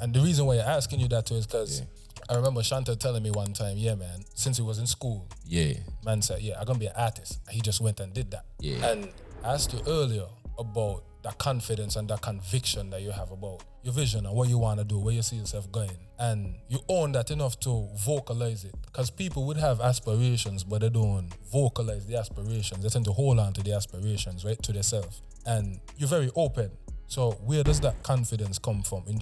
And the reason why you're asking you that too is because I remember Shanta telling me one time, yeah, man, since he was in school, man said, yeah, I'm going to be an artist. He just went and did that. Yeah. And I asked you earlier about that confidence and that conviction that you have about your vision and what you want to do, where you see yourself going. And you own that enough to vocalize it. Because people would have aspirations, but they don't vocalize the aspirations. They tend to hold on to the aspirations, right, to themselves. And you're very open. So where does that confidence come from in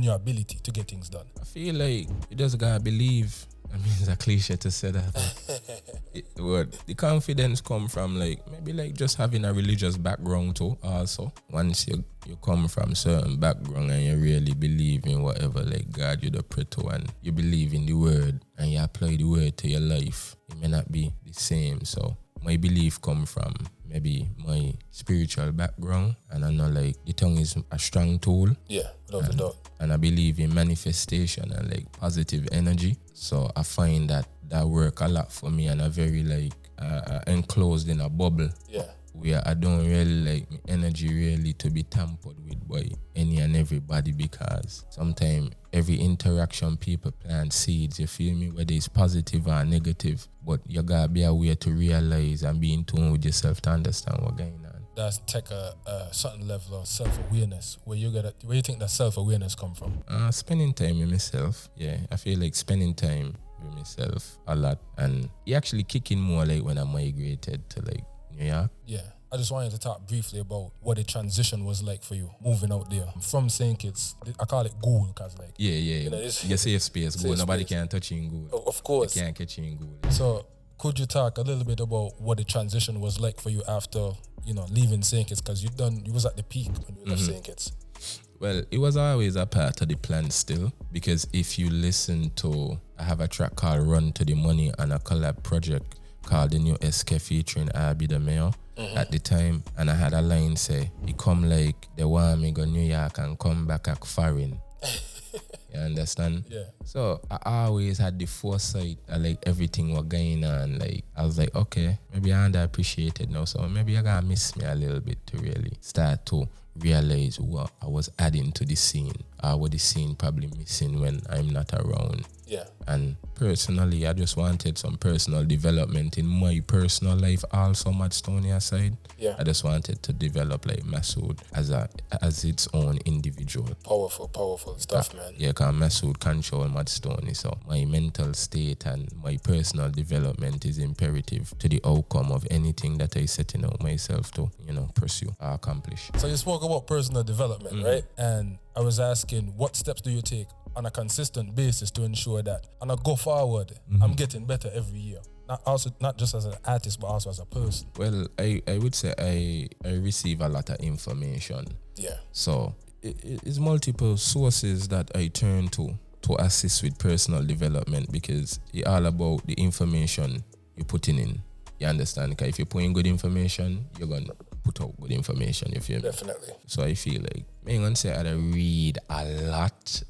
your ability to get things done? I feel like you just gotta believe. I mean, it's a cliche to say that. The confidence come from maybe just having a religious background too. Also, once you come from certain background and you really believe in whatever God you pray to, and you believe in the word and you apply the word to your life, it may not be the same. So my belief come from maybe my spiritual background, and I know the tongue is a strong tool. Yeah, without a doubt. And I believe in manifestation and positive energy. So I find that work a lot for me, and I very enclosed in a bubble. Yeah. Where I don't really like my energy really to be tampered with by any and everybody, because sometimes every interaction people plant seeds, you feel me, whether it's positive or negative, but you gotta be aware to realize and be in tune with yourself to understand what's going on. That's take a certain level of self-awareness. Where you think that self-awareness come from? Spending time with myself. Yeah, I feel like spending time with myself a lot, and it actually kicking more when I migrated to New York. Yeah. I just wanted to talk briefly about what the transition was like for you moving out there from St. Kitts. I call it Ghoul because your safe space. Ghoul. Nobody can touch you in Ghoul. Of course. They can't catch you in Ghoul. So could you talk a little bit about what the transition was like for you after leaving St. Kitts, because you was at the peak when you left St. Kitts? Well, it was always a part of the plan still, because if you listen to, I have a track called Run to the Money and a collab project called The New SK featuring Abi the Mayor at the time, and I had a line say, "He come they want me go New York and come back at foreign." You understand? Yeah. So I always had the foresight that everything was going on. I was like, okay, maybe I underappreciated now, so maybe I gotta miss me a little bit to really start to realize what I was adding to the scene, or what the scene probably missing when I'm not around. Yeah. And personally, I just wanted some personal development in my personal life, also Mod Stoney aside. Yeah. I just wanted to develop Masood as its own individual. Powerful stuff, man. Yeah, because Masood control Mod Stoney. So my mental state and my personal development is imperative to the outcome of anything that I setting out myself to, pursue or accomplish. So you spoke about personal development, right? And I was asking, what steps do you take on a consistent basis to ensure that on a go forward, I'm getting better every year? Not just as an artist, but also as a person. Well, I would say I receive a lot of information. Yeah. So it's multiple sources that I turn to assist with personal development, because it's all about the information you're putting in. You understand? Because if you're putting good information, you're going to put out good information, you feel me? Definitely. So I feel I'm going to say I don't read a lot,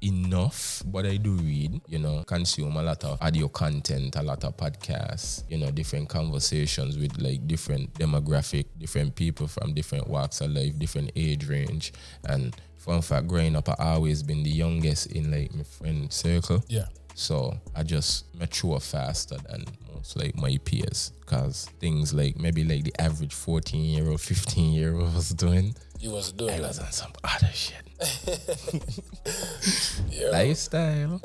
enough, but I do read, consume a lot of audio content, a lot of podcasts, different conversations with different demographic, different people from different walks of life, different age range. And fun fact, growing up, I always been the youngest in my friend circle. Yeah. So I just mature faster than most my peers, because things maybe the average 14-year-old, 15-year-old was doing. You was doing. I was on some other shit. Yeah. Lifestyle.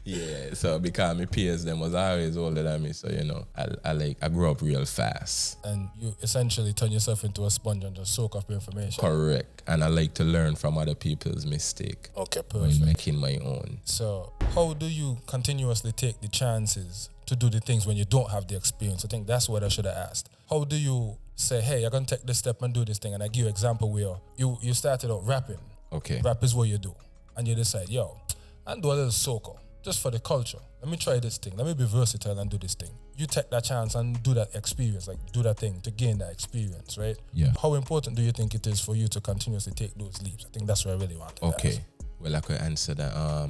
Yeah, so because my peers them was always older than me, so I grew up real fast. And you essentially turn yourself into a sponge and just soak up information. Correct. And I like to learn from other people's mistake. Okay, perfect. By making my own. So how do you continuously take the chances to do the things when you don't have the experience? I think that's what I should have asked. How do you say, hey, you're going to take this step and do this thing? And I give you an example where you started out rapping. Okay. Rap is what you do. And you decide, yo, and do a little soca just for the culture. Let me try this thing. Let me be versatile and do this thing. You take that chance and do that experience, do that thing to gain that experience, right? Yeah. How important do you think it is for you to continuously take those leaps? I think that's what I really want to ask. Okay. Well, I could answer that.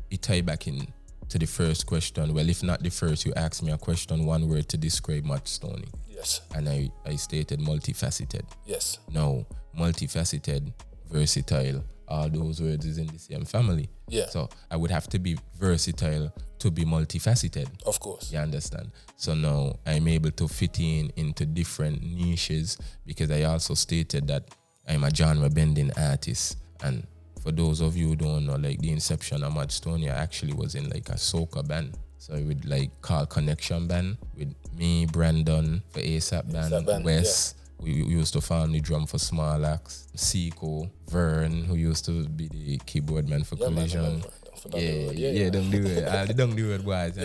It tie back in to the first question. Well, if not the first, you asked me a question, one word to describe Mod Stoney. Yes. And I stated multifaceted. Yes. No, multifaceted, versatile, all those words is in the same family. Yeah. So I would have to be versatile to be multifaceted. Of course. You understand? So now I'm able to fit into different niches because I also stated that I'm a genre bending artist. And for those of you who don't know, like the inception of Mod Stoney, I actually was in like a soca band. So I would like call Connection Band with me, Brandon for ASAP Band, Wes. Yeah. We used to farm the drum for Small Axe, Seiko, Vern, who used to be the keyboard man for Collision. Don't do it. Don't do it, boys.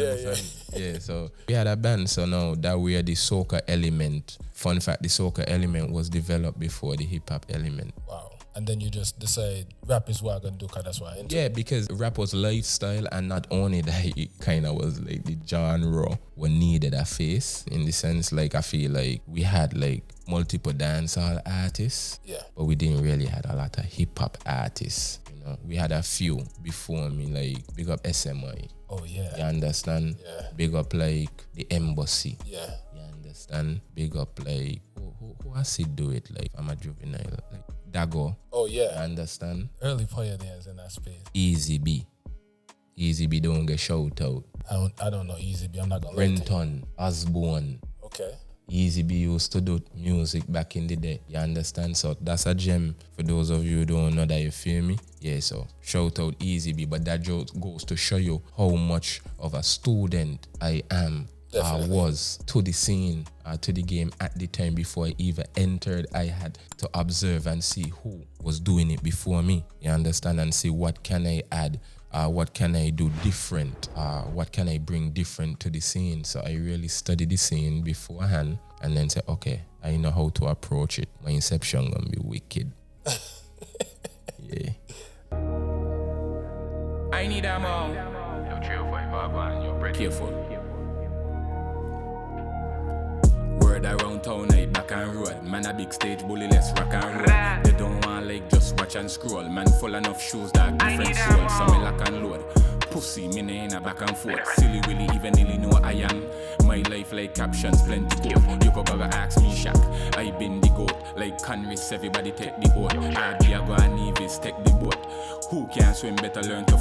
Yeah, so we had a band, so now that we are the soca element. Fun fact, the soca element was developed before the hip hop element. Wow. And then you just decide rap is what I'm going to do because that's what I into. Yeah, because rap was lifestyle, and not only that, it kind of was like the genre we needed a face, in the sense like I feel like we had like multiple dancehall artists, but we didn't really had a lot of hip hop artists. You know, we had a few before me, like big up SMI. Oh yeah. You understand? Yeah. Big up like the Embassy. Yeah. You understand? Big up like who has to do it? Like I'm a juvenile, like Dago. Oh yeah. You understand? Early pioneers in that space. Easy B don't get shout out. I don't know Easy B. I'm not gonna. Renton, Osborne. Okay. Easy B used to do music back in the day. You understand? So that's a gem for those of you who don't know that, you feel me? Yeah, so shout out Easy B, but that just goes to show you how much of a student I am. I was to the scene, to the game at the time before I even entered. I had to observe and see who was doing it before me. You understand? And see what can I add, what can I do different, what can I bring different to the scene. So I really studied the scene beforehand and then say, okay, I know how to approach it. My inception gonna be wicked. Yeah. I need a mom. Yo, 305, you're breath. Careful. Word around town, I back and road. Man a big stage bully, let's rock and roll. They don't want like just watch and scroll. Man full enough shoes that different soul. So me lock and load. Pussy, me in a back and forth. Silly willy, even nearly know I am. My life like captions, plenty goat. You go ask me shack. I been the goat. Like Conris, everybody take the boat. RB, I go and Nevis, take the boat. Who can swim better learn to